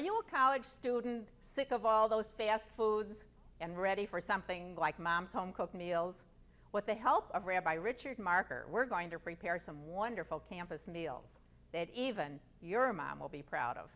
you a college student sick of all those fast foods and ready for something like mom's home-cooked meals? With the help of Rabbi Richard Marker, we're going to prepare some wonderful campus meals that even your mom will be proud of.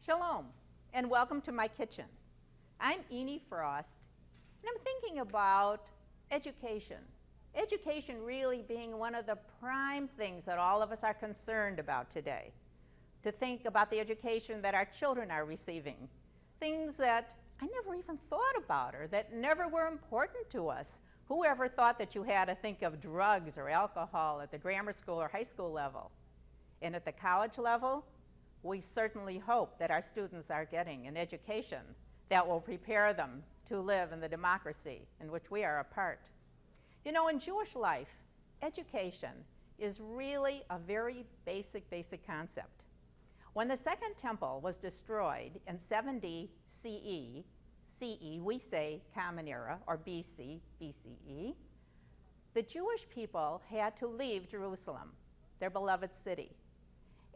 Shalom, and welcome to my kitchen. I'm Eenie Frost, and I'm thinking about education. Education really being one of the prime things that all of us are concerned about today. To think about the education that our children are receiving, things that I never even thought about or that never were important to us. Who ever thought that you had to think of drugs or alcohol at the grammar school or high school level? And at the college level, we certainly hope that our students are getting an education that will prepare them to live in the democracy in which we are a part. You know, in Jewish life, education is really a very basic concept. When the Second Temple was destroyed in 70 CE, we say Common Era, or BCE, the Jewish people had to leave Jerusalem, their beloved city.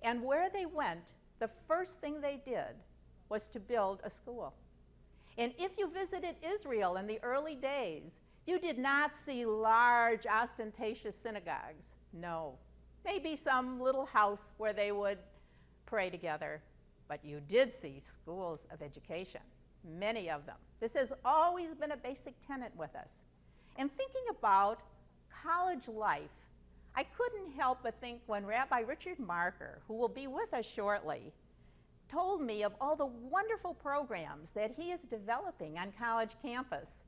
And where they went, the first thing they did was to build a school. And if you visited Israel in the early days, you did not see large, ostentatious synagogues. No. Maybe some little house where they would pray together. But you did see schools of education, many of them. This has always been a basic tenet with us. And thinking about college life, I couldn't help but think when Rabbi Richard Marker, who will be with us shortly, told me of all the wonderful programs that he is developing on college campus.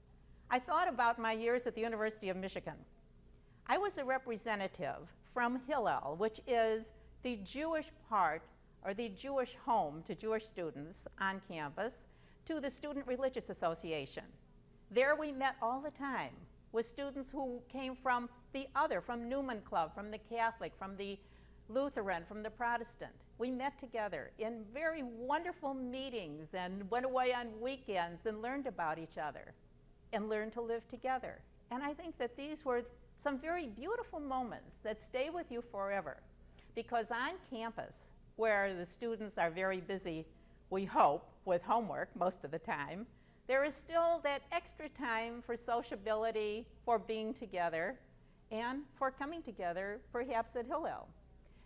I thought about my years at the University of Michigan. I was a representative from Hillel, which is the Jewish part, or the Jewish home to Jewish students on campus, to the Student Religious Association. There we met all the time with students who came from from Newman Club, from the Catholic, from the Lutheran, from the Protestant. We met together in very wonderful meetings and went away on weekends and learned about each other and learned to live together. And I think that these were some very beautiful moments that stay with you forever. Because on campus, where the students are very busy, we hope, with homework most of the time, there is still that extra time for sociability, for being together, and for coming together, perhaps at Hillel.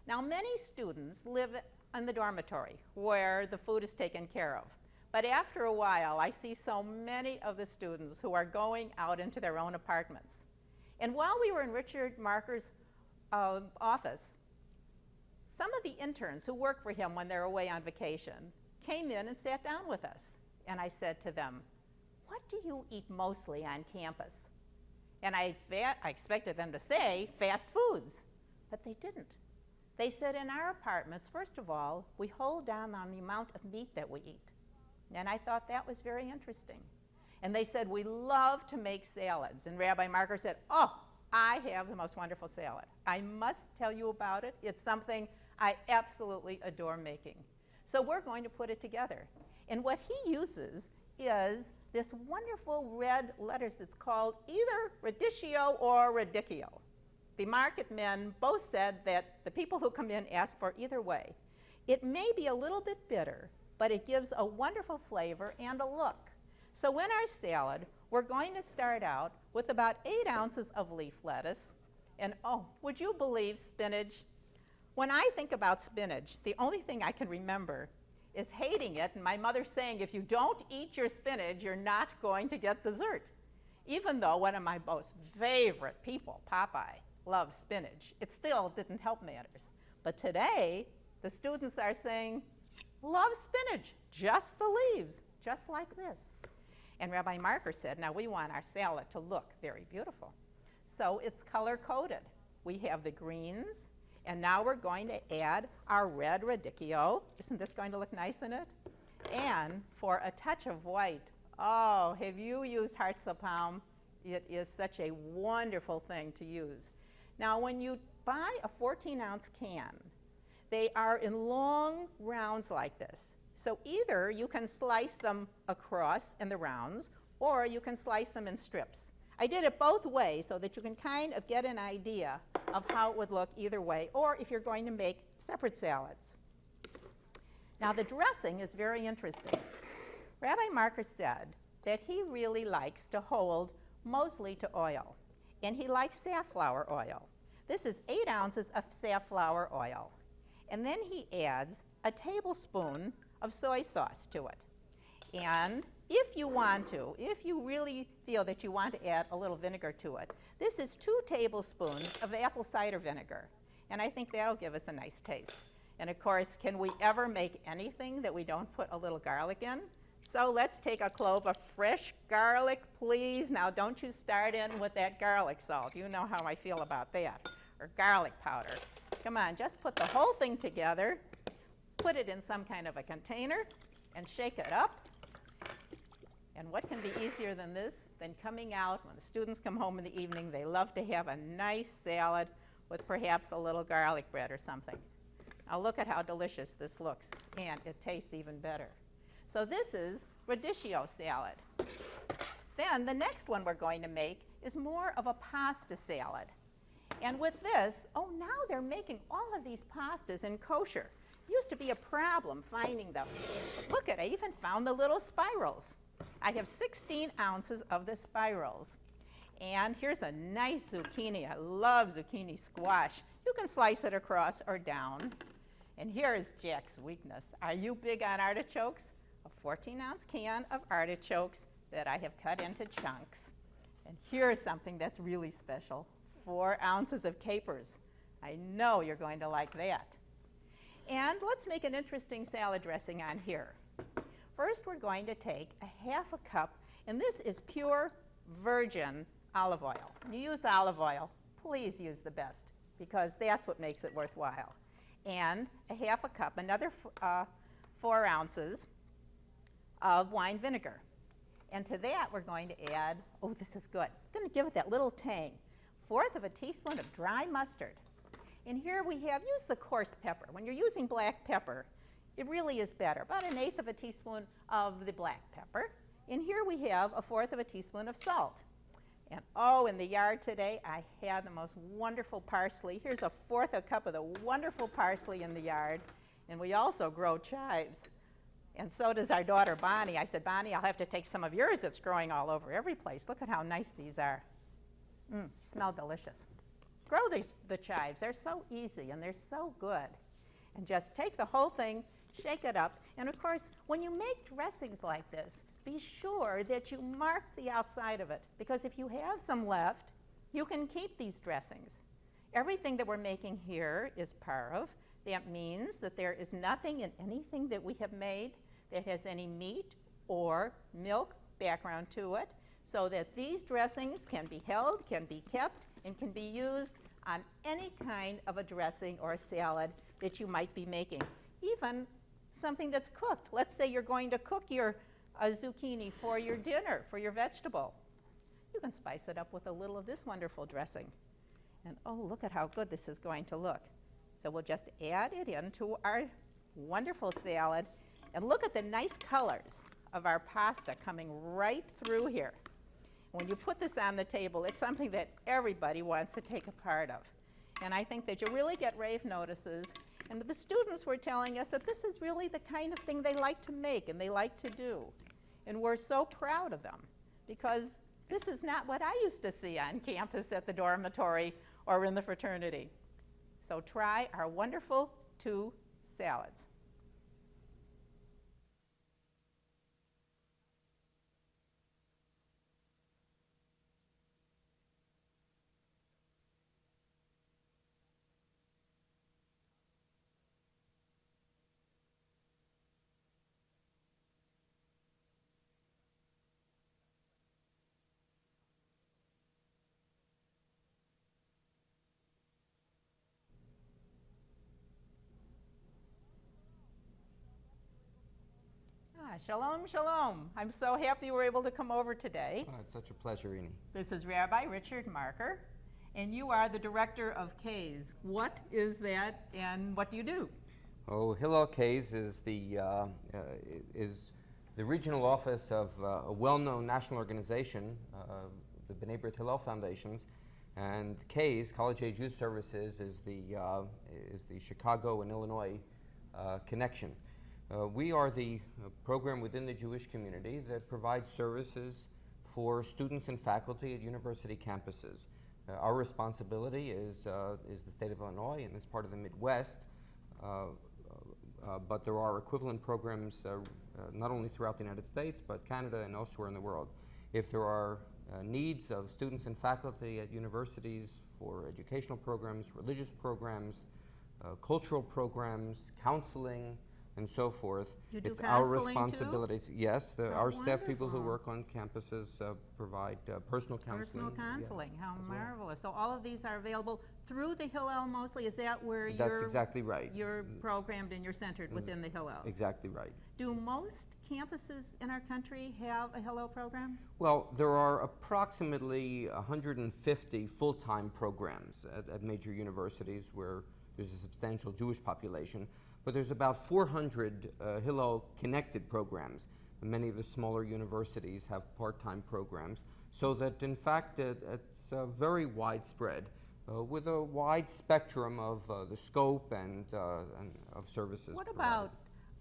Now, many students live in the dormitory where the food is taken care of. But after a while, I see so many of the students who are going out into their own apartments. And while we were in Richard Marker's office, some of the interns who work for him when they're away on vacation came in and sat down with us. And I said to them, "What do you eat mostly on campus?" And I expected them to say fast foods, but they didn't. They said, in our apartments, first of all, we hold down on the amount of meat that we eat. And I thought that was very interesting. And they said, we love to make salads. And Rabbi Marker said, oh, I have the most wonderful salad. I must tell you about it. It's something I absolutely adore making. So we're going to put it together. And what he uses is this wonderful red letters. It's called either radicchio or radicchio. The market men both said that the people who come in ask for either way. It may be a little bit bitter, but it gives a wonderful flavor and a look. So in our salad, we're going to start out with about 8 ounces of leaf lettuce. And oh, would you believe spinach? When I think about spinach, the only thing I can remember is hating it and my mother saying, if you don't eat your spinach, you're not going to get dessert. Even though one of my most favorite people, Popeye, loves spinach, it still didn't help matters. But today, the students are saying, love spinach, just the leaves, just like this. And Rabbi Marker said, now we want our salad to look very beautiful. So it's color-coded. We have the greens, and now we're going to add our red radicchio. Isn't this going to look nice in it? And for a touch of white, oh, have you used hearts of palm? It is such a wonderful thing to use. Now, when you buy a 14-ounce can, they are in long rounds like this. So either you can slice them across in the rounds, or you can slice them in strips. I did it both ways so that you can kind of get an idea of how it would look either way, or if you're going to make separate salads. Now, the dressing is very interesting. Rabbi Marker said that he really likes to hold mostly to oil, and he likes safflower oil. This is 8 ounces of safflower oil. And then he adds a tablespoon of soy sauce to it. And if you want to, if you really feel that you want to add a little vinegar to it, this is 2 tablespoons of apple cider vinegar. And I think that'll give us a nice taste. And of course, can we ever make anything that we don't put a little garlic in? So let's take a clove of fresh garlic, please. Now, don't you start in with that garlic salt. You know how I feel about that. Or garlic powder. Come on, just put the whole thing together, put it in some kind of a container, and shake it up. And what can be easier than this, than coming out when the students come home in the evening, they love to have a nice salad with perhaps a little garlic bread or something. Now look at how delicious this looks, and it tastes even better. So this is radicchio salad. Then the next one we're going to make is more of a pasta salad. And with this, oh, now they're making all of these pastas in kosher. It used to be a problem finding them. Look at, I even found the little spirals. I have 16 ounces of the spirals. And here's a nice zucchini. I love zucchini squash. You can slice it across or down. And here is Jack's weakness. Are you big on artichokes? A 14-ounce can of artichokes that I have cut into chunks. And here is something that's really special. 4 ounces of capers. I know you're going to like that. And let's make an interesting salad dressing on here. First, we're going to take a ½ cup, and this is pure virgin olive oil. When you use olive oil, please use the best, because that's what makes it worthwhile. And a ½ cup, another 4 ounces of wine vinegar. And to that, we're going to add, oh, this is good. It's going to give it that little tang. 1/4 teaspoon of dry mustard. And here we have, use the coarse pepper. When you're using black pepper, it really is better. About 1/8 teaspoon of the black pepper. And here we have 1/4 teaspoon of salt. And oh, in the yard today, I had the most wonderful parsley. Here's 1/4 cup of the wonderful parsley in the yard. And we also grow chives. And so does our daughter, Bonnie. I said, Bonnie, I'll have to take some of yours that's growing all over every place. Look at how nice these are. Smell delicious. Grow the chives. They're so easy and they're so good. And just take the whole thing, shake it up. And of course, when you make dressings like this, be sure that you mark the outside of it, because if you have some left, you can keep these dressings. Everything that we're making here is parve. That means that there is nothing in anything that we have made that has any meat or milk background to it, so that these dressings can be held, can be kept, and can be used on any kind of a dressing or a salad that you might be making. Even something that's cooked. Let's say you're going to cook your zucchini for your dinner, for your vegetable. You can spice it up with a little of this wonderful dressing. And oh, look at how good this is going to look. So we'll just add it into our wonderful salad. And look at the nice colors of our pasta coming right through here. When you put this on the table, it's something that everybody wants to take a part of. And I think that you really get rave notices. And the students were telling us that this is really the kind of thing they like to make and they like to do. And we're so proud of them, because this is not what I used to see on campus at the dormitory or in the fraternity. So try our wonderful 2 salads. Shalom, shalom. I'm so happy you were able to come over today. Oh, it's such a pleasure, Eenie. This is Rabbi Richard Marker, and you are the director of K's. What is that, and what do you do? Oh, Hillel K's is the regional office of a well-known national organization, the B'nai B'rith Hillel Foundations, and K's, College-Age Youth Services, is the Chicago and Illinois connection. We are the program within the Jewish community that provides services for students and faculty at university campuses. Our responsibility is the state of Illinois and this part of the Midwest, but there are equivalent programs not only throughout the United States, but Canada and elsewhere in the world. If there are needs of students and faculty at universities for educational programs, religious programs, cultural programs, counseling, and so forth. You do it's our counseling responsibility. Yes, our staff people who wonderful. work on campuses provide personal counseling. Personal counseling, yes, how as well. marvelous. So all of these are available through the Hillel mostly? Is that where That's exactly right. you're programmed and you're centered within the Hillel? Exactly right. Do most campuses in our country have a Hillel program? Well, there are approximately 150 full-time programs at major universities where there's a substantial Jewish population, but there's about 400 Hillel-connected programs. Many of the smaller universities have part-time programs, so that in fact it's very widespread with a wide spectrum of the scope and of services. What provided. about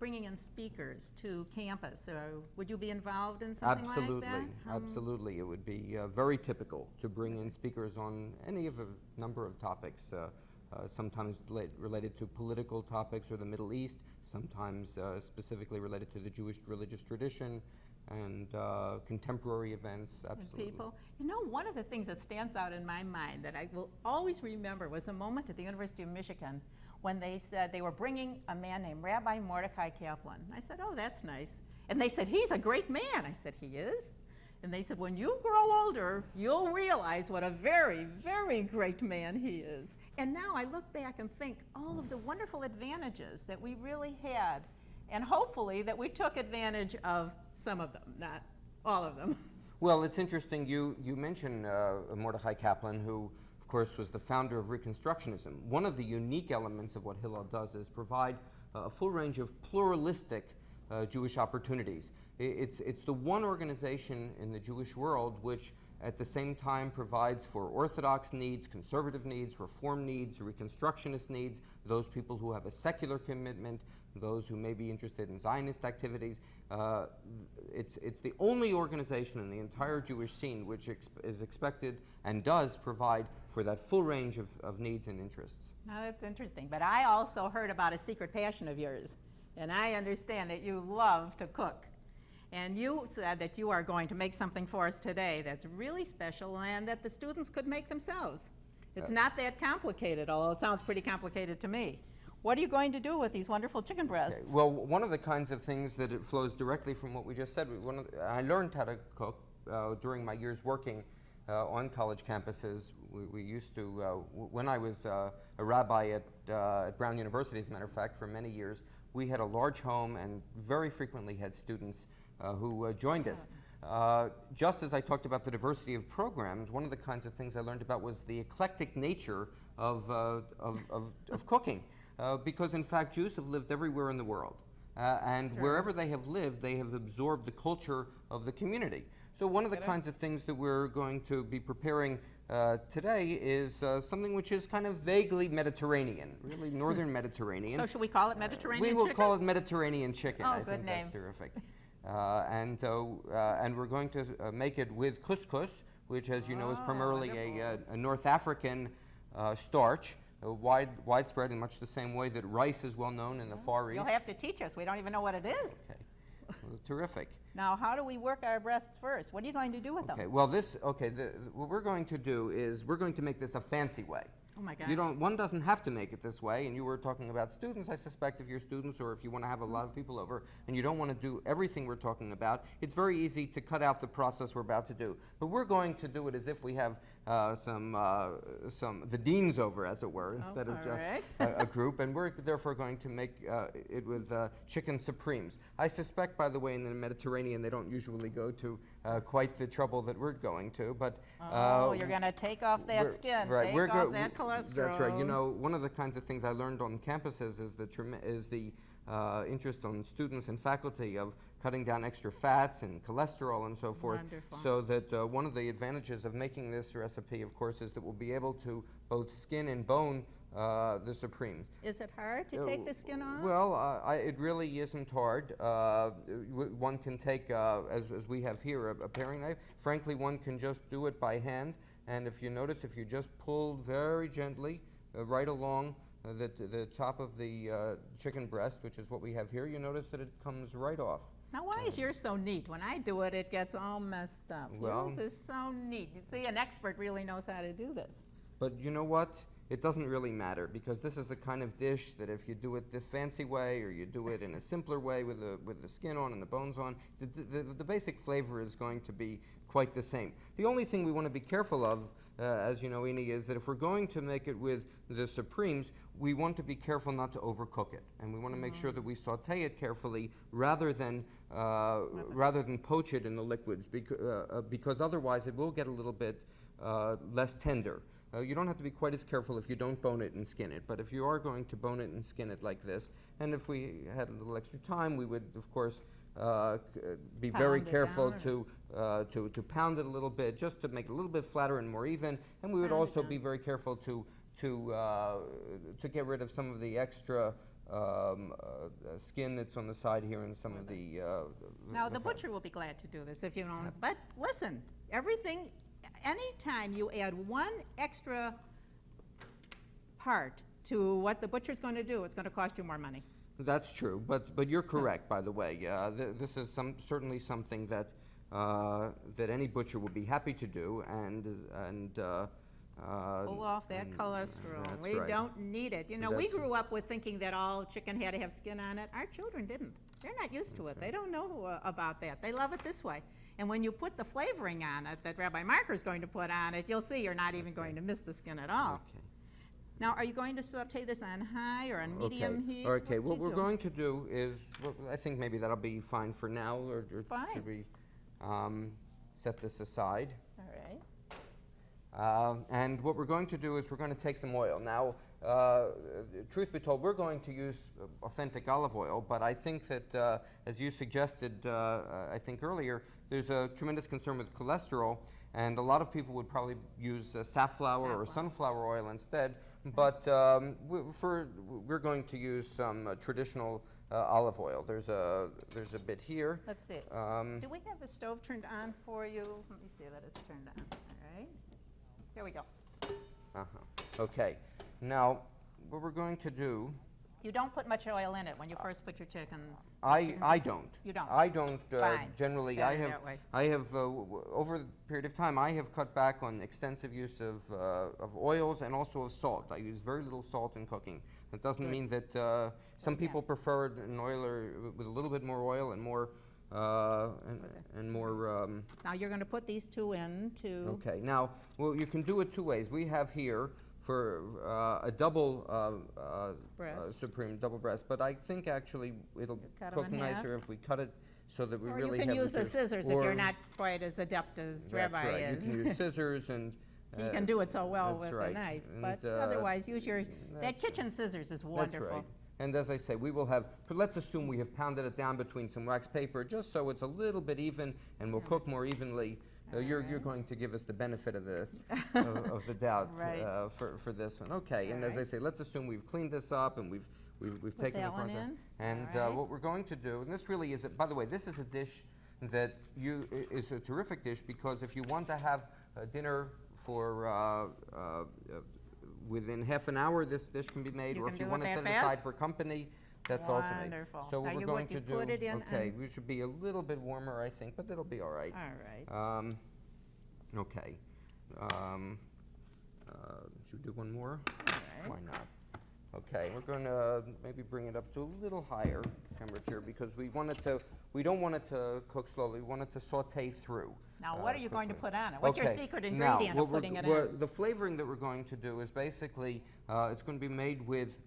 bringing in speakers to campus? Would you be involved in something Absolutely, like that? absolutely. It would be very typical to bring in speakers on any of a number of topics. Sometimes related to political topics or the Middle East, sometimes specifically related to the Jewish religious tradition and contemporary events, absolutely. And people. You know, one of the things that stands out in my mind that I will always remember was a moment at the University of Michigan when they said they were bringing a man named Rabbi Mordecai Kaplan. I said, oh, that's nice. And they said, he's a great man. I said, he is? And they said, when you grow older, you'll realize what a very, very great man he is. And now I look back and think all of the wonderful advantages that we really had, and hopefully that we took advantage of some of them, not all of them. Well, it's interesting, you mentioned Mordecai Kaplan, who, of course, was the founder of Reconstructionism. One of the unique elements of what Hillel does is provide a full range of pluralistic Jewish opportunities. It's the one organization in the Jewish world which at the same time provides for Orthodox needs, conservative needs, Reform needs, Reconstructionist needs, those people who have a secular commitment, those who may be interested in Zionist activities. It's the only organization in the entire Jewish scene which is expected and does provide for that full range of needs and interests. Now that's interesting, but I also heard about a secret passion of yours, and I understand that you love to cook. And you said that you are going to make something for us today that's really special and that the students could make themselves. It's not that complicated, although it sounds pretty complicated to me. What are you going to do with these wonderful chicken breasts? Okay. Well, one of the kinds of things that it flows directly from what we just said, I learned how to cook during my years working on college campuses. We used to, when I was a rabbi at Brown University, as a matter of fact, for many years, we had a large home and very frequently had students who joined us. Just as I talked about the diversity of programs, one of the kinds of things I learned about was the eclectic nature of cooking. Because in fact, Jews have lived everywhere in the world. And wherever they have lived, they have absorbed the culture of the community. So one of the kinds of things that we're going to be preparing today is something which is kind of vaguely Mediterranean, really northern Mediterranean. So should we call it Mediterranean chicken? We will chicken? call it Mediterranean chicken. Oh, I good think name. that's terrific. And we're going to make it with couscous, which, as you know, is primarily a North African starch, widespread in much the same way that rice is well known in the Far East. You'll have to teach us. We don't even know what it is. Okay. Well, terrific. Now, how do we work our breasts first? What are you going to do with them? Okay. Well, what we're going to do is we're going to make this a fancy way. Oh my gosh. One doesn't have to make it this way, and you were talking about students. I suspect if you're students or if you want to have a lot of people over and you don't want to do everything we're talking about, it's very easy to cut out the process we're about to do. But we're going to do it as if we have the deans over, as it were, instead of just a group, and we're therefore going to make it with chicken supremes. I suspect, by the way, in the Mediterranean they don't usually go to quite the trouble that we're going to, but you're going to take off that skin, right, take off that cholesterol. That's right. You know, one of the kinds of things I learned on campuses is the interest on students and faculty of cutting down extra fats and cholesterol and so forth. Wonderful. So that one of the advantages of making this recipe, of course, is that we'll be able to both skin and bone the supremes. Is it hard to take the skin off? Well, it really isn't hard. One can take, as we have here, a paring knife. Frankly, one can just do it by hand. And if you notice, if you just pull very gently right along the top of the chicken breast, which is what we have here, you notice that it comes right off. Now, why is yours so neat? When I do it, it gets all messed up. Well, yours is so neat. You see, an expert really knows how to do this. But you know what? It doesn't really matter, because this is the kind of dish that if you do it the fancy way or you do it in a simpler way with the skin on and the bones on, the basic flavor is going to be quite the same. The only thing we want to be careful of, as you know, Eenie, is that if we're going to make it with the supremes, we want to be careful not to overcook it, and we want to make sure that we saute it carefully rather than poach it in the liquids, because otherwise it will get a little bit less tender. You don't have to be quite as careful if you don't bone it and skin it, but if you are going to bone it and skin it like this, and if we had a little extra time, we would, of course, be very careful to pound it a little bit, just to make it a little bit flatter and more even, and we would also be very careful to get rid of some of the extra skin that's on the side here and some of the now, the butcher will be glad to do this if you don't, but listen, everything, anytime you add one extra part to what the butcher's going to do, it's going to cost you more money. That's true, but you're correct, by the way. This is certainly something that that any butcher would be happy to do, and pull off that cholesterol. That's We right. don't need it. You know, we grew up with thinking that all chicken had to have skin on it. Our children didn't. They're not used to it. They don't know about that. They love it this way. And when you put the flavoring on it that Rabbi Marker is going to put on it, you'll see you're not even going to miss the skin at all. Okay. Now, are you going to saute this on high or on medium heat? Okay, what we're going to do is, well, I think maybe that'll be fine for now, or Fine. should we set this aside? All right. And what we're going to do is we're going to take some oil. Now, truth be told, we're going to use authentic olive oil, but I think that, as you suggested, I think earlier, there's a tremendous concern with cholesterol, and a lot of people would probably use safflower or sunflower oil instead, but we're going to use some traditional olive oil. There's a bit here. Let's see. Do we have the stove turned on for you? Let me see that it's turned on. All right. There we go. Okay. Now, what we're going to do... You don't put much oil in it when you first put your chickens. I don't. You don't? I don't Fine. generally. Better that way. I have over the period of time, I have cut back on extensive use of oils and also of salt. I use very little salt in cooking. That doesn't mean that some people prefer an oil with a little bit more oil and more and more. Now you're going to put these two in to. Okay. Now, well, you can do it two ways. We have here for a double supreme double breast, but I think actually it'll cook nicer if we cut it so that we or really you can have use the scissors if you're not quite as adept as Rabbi right. is. You can use scissors and. He can do it so well with right. a knife, And, but otherwise use your, that kitchen scissors is wonderful. That's right. And as I say, we will have, but let's assume we have pounded it down between some wax paper just so it's a little bit even and will cook more evenly. You're going to give us the benefit of the of the doubt right. for this one. Okay, and as I say, let's assume we've cleaned this up and we've taken that the one parts out. in. And All right. what we're going to do, and this really is, by the way, this is a dish that is a terrific dish because if you want to have a dinner for within half an hour, this dish can be made, or if you want to set it aside for company, that's also made. Wonderful. So what Now we're going to do, put it in okay, we should be a little bit warmer, I think, but it'll be all right. All right. Okay. Should we do one more? All right. Why not? Okay, we're going to maybe bring it up to a little higher temperature because we don't want it to cook slowly. We want it to saute through. Now, what are you going to quickly. put on it? What's your Okay, secret now, ingredient what of putting it we're- in? The flavoring that we're going to do is basically, it's going to be made with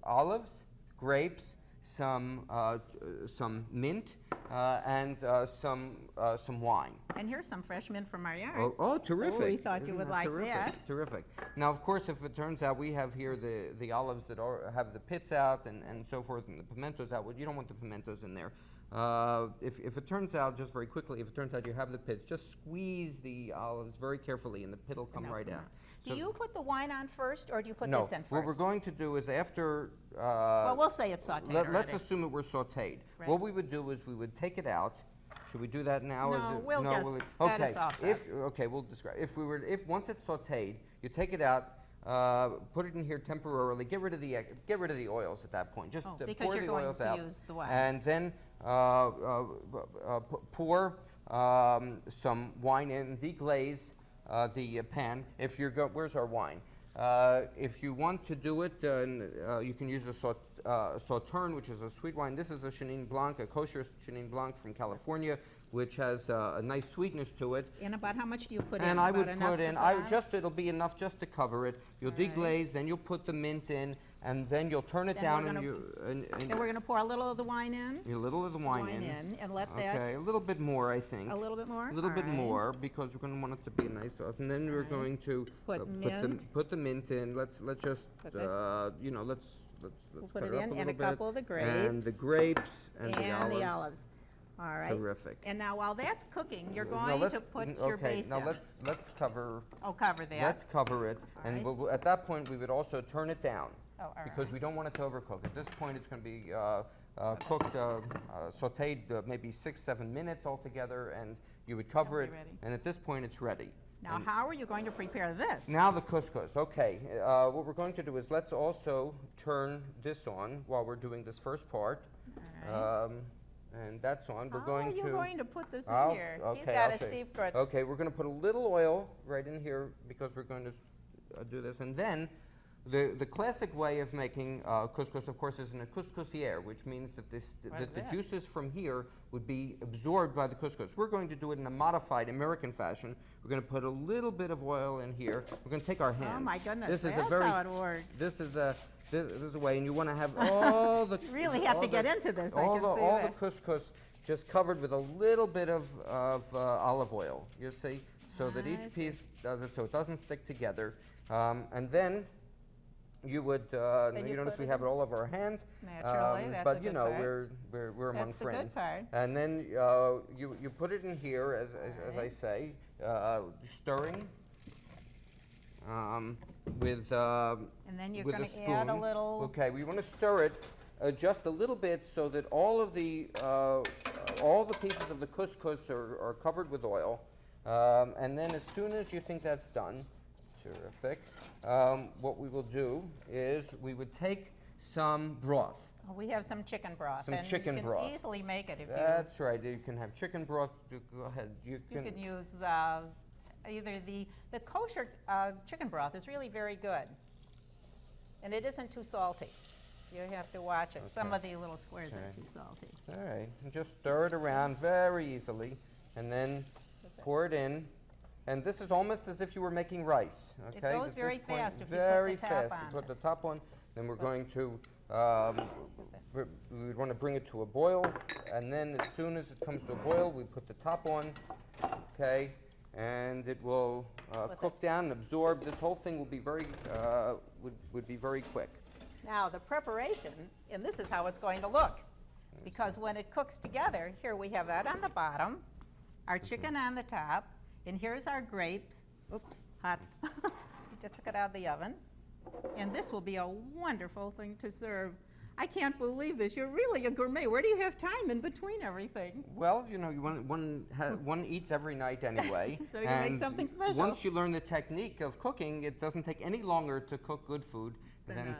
olives, grapes, some mint, and some wine. And here's some fresh mint from our yard. Oh, terrific. So we thought you Isn't would that like terrific? that. Terrific. Now, of course, if it turns out we have here the olives that have the pits out and so forth, and the pimentos out, well, you don't want the pimentos in there. If it turns out, just very quickly, if it turns out you have the pits, just squeeze the olives very carefully and the pit will come right out. Do you put the wine on first, or do you put No, this in first? what we're going to do is after... well, we'll say it's sauteed let's already. assume it were sauteed. Right. What we would do is we would take it out. Should we do that now? No, we'll just let it offset. Okay, we'll describe. If once it's sauteed, you take it out, put it in here temporarily. Get rid of the oils at that point. Just because pour you're the going oils to out, use the wine. and then pour some wine in, deglaze the pan. If you're where's our wine? If you want to do it, you can use a Sauterne, which is a sweet wine. This is a Chenin Blanc, a kosher Chenin Blanc from California, which has a nice sweetness to it. And about how much do you put in? And I would About enough put to in, it'll be enough just to cover it. You'll deglaze, then you'll put the mint in, and then you'll turn it down, Then we're going to pour a little of the wine in. A little of the wine in. And let that. Okay, a little bit more, I think. A little bit more? A little bit All right. more, because we're going to want it to be a nice sauce. And then we're going to put the mint in. Let's just Put let's put cut it it up in, a and little a bit. couple of the And the grapes and the olives. All right. Terrific. And now, while that's cooking, you're No, going let's- to put your base now in. let's cover. Oh, cover that. Let's cover it, All and right. at that point we would also turn it down. Oh, all Because right. we don't want it to overcook. At this point, it's going to be cooked, sautéed maybe 6-7 minutes altogether, and you would cover it. It'll be ready. And at this point, it's ready. Now, And how are you going to prepare this? now the couscous. Okay, what we're going to do is let's also turn this on while we're doing this first part. All right. And that's on. We're How going are you to. going to put this I'll- in here? He's okay, got I'll a show you. secret. Okay, we're going to put a little oil right in here because we're going to do this. And then the classic way of making couscous, of course, is in a couscousière, which means that the juices from here would be absorbed by the couscous. We're going to do it in a modified American fashion. We're going to put a little bit of oil in here. We're going to take our hands. Oh my goodness, This is that's a very, how it works. This is a way, and you want to have all the. You really have to get into this, I All can the see all that. the couscous just covered with a little bit of olive oil. You see, so that I each see. piece does it, so it doesn't stick together, and then. You would, you notice put we it have in? it all over our hands. Naturally, that's but a you good know, part. we're among That's the good friends. part. And then you put it in here, as I say, stirring with And then you're with going a to spoon. add a little. Okay, we want to stir it just a little bit so that all the pieces of the couscous are covered with oil. And then as soon as you think that's done, terrific, what we will do is we would take some broth. Oh, we have some chicken broth. Some and chicken you broth. can easily make it if That's right. You can have chicken broth. Go ahead. you can use either the kosher chicken broth is really very good. And it isn't too salty. You have to watch it. Some Okay. of the little squares are Okay. too salty. All right. And just stir it around very easily, and then pour it in. And this is almost as if you were making rice. Okay. goes At very this point, fast if you put the very top fast. on You put it. the top on. Then we're going to. We want to bring it to a boil, and then as soon as it comes to a boil, we put the top on. Okay. And it will cook down and absorb. This whole thing will be very would be very quick. Now, the preparation, and this is how it's going to look. Because when it cooks together, here we have that on the bottom, our chicken on the top, and here's our grapes. Oops, hot. You just took it out of the oven. And this will be a wonderful thing to serve. I can't believe this. You're really a gourmet. Where do you have time in between everything? Well, you know, one eats every night anyway. So you make something special. Once you learn the technique of cooking, it doesn't take any longer to cook good food than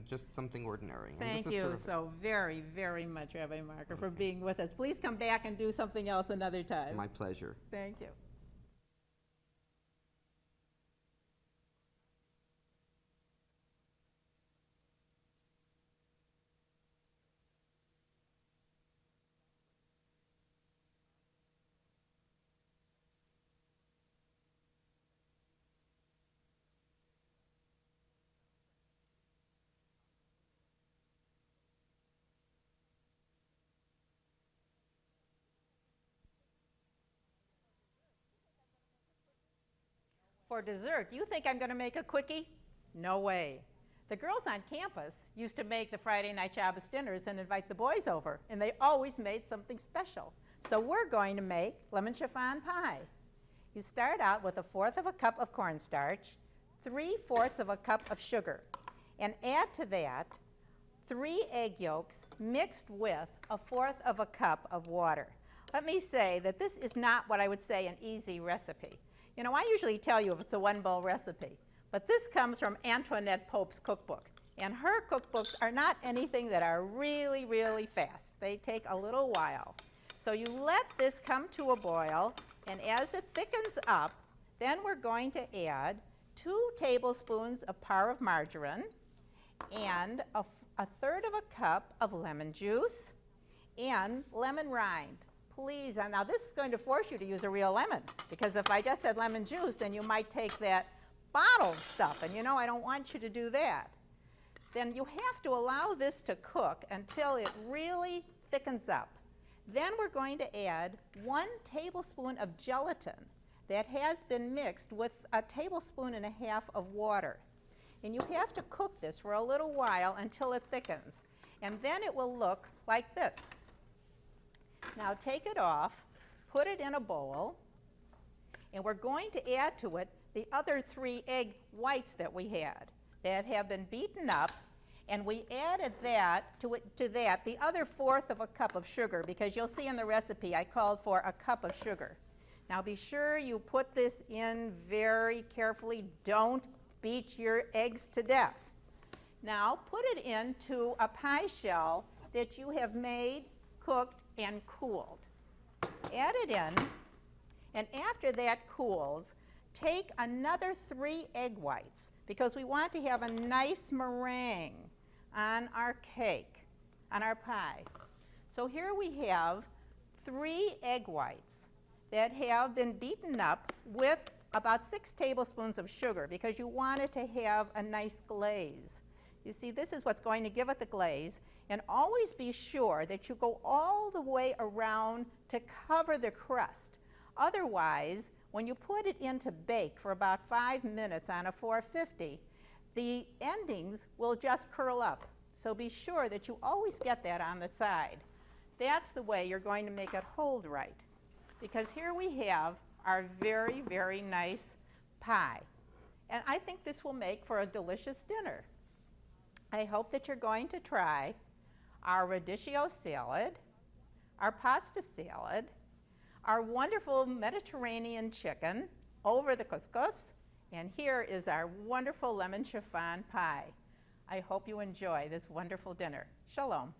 just something ordinary. And Thank this is you terrific. so very, very much, Rabbi Marker, for being with us. Please come back and do something else another time. It's my pleasure. Thank you. For dessert, do you think I'm going to make a quickie? No way. The girls on campus used to make the Friday night Shabbos dinners and invite the boys over, and they always made something special. So we're going to make lemon chiffon pie. You start out with 1/4 of a cup of cornstarch, 3/4 of a cup of sugar, and add to that 3 egg yolks mixed with 1/4 of a cup of water. Let me say that this is not what I would say an easy recipe. You know, I usually tell you if it's a 1-bowl recipe, but this comes from Antoinette Pope's cookbook. And her cookbooks are not anything that are really, really fast. They take a little while. So you let this come to a boil, and as it thickens up, then we're going to add 2 tablespoons of par of margarine and 1/3 of a cup of lemon juice and lemon rind. Please, and now this is going to force you to use a real lemon, because if I just said lemon juice, then you might take that bottled stuff, and you know I don't want you to do that. Then you have to allow this to cook until it really thickens up. Then we're going to add 1 tablespoon of gelatin that has been mixed with 1.5 tablespoons of water. And you have to cook this for a little while until it thickens. And then it will look like this. Now take it off, put it in a bowl, and we're going to add to it the other 3 egg whites that we had that have been beaten up, and we added that to that the other 1/4 of a cup of sugar, because you'll see in the recipe I called for a cup of sugar. Now be sure you put this in very carefully. Don't beat your eggs to death. Now put it into a pie shell that you have made, cooked, and cooled. Add it in, and after that cools, take another 3 egg whites, because we want to have a nice meringue on our cake, on our pie. So here we have 3 egg whites that have been beaten up with about 6 tablespoons of sugar, because you want it to have a nice glaze. You see, this is what's going to give it the glaze. And always be sure that you go all the way around to cover the crust. Otherwise, when you put it in to bake for about 5 minutes on a 450, the endings will just curl up. So be sure that you always get that on the side. That's the way you're going to make it hold right. Because here we have our very, very nice pie. And I think this will make for a delicious dinner. I hope that you're going to try our radicchio salad, our pasta salad, our wonderful Mediterranean chicken over the couscous, and here is our wonderful lemon chiffon pie. I hope you enjoy this wonderful dinner. Shalom.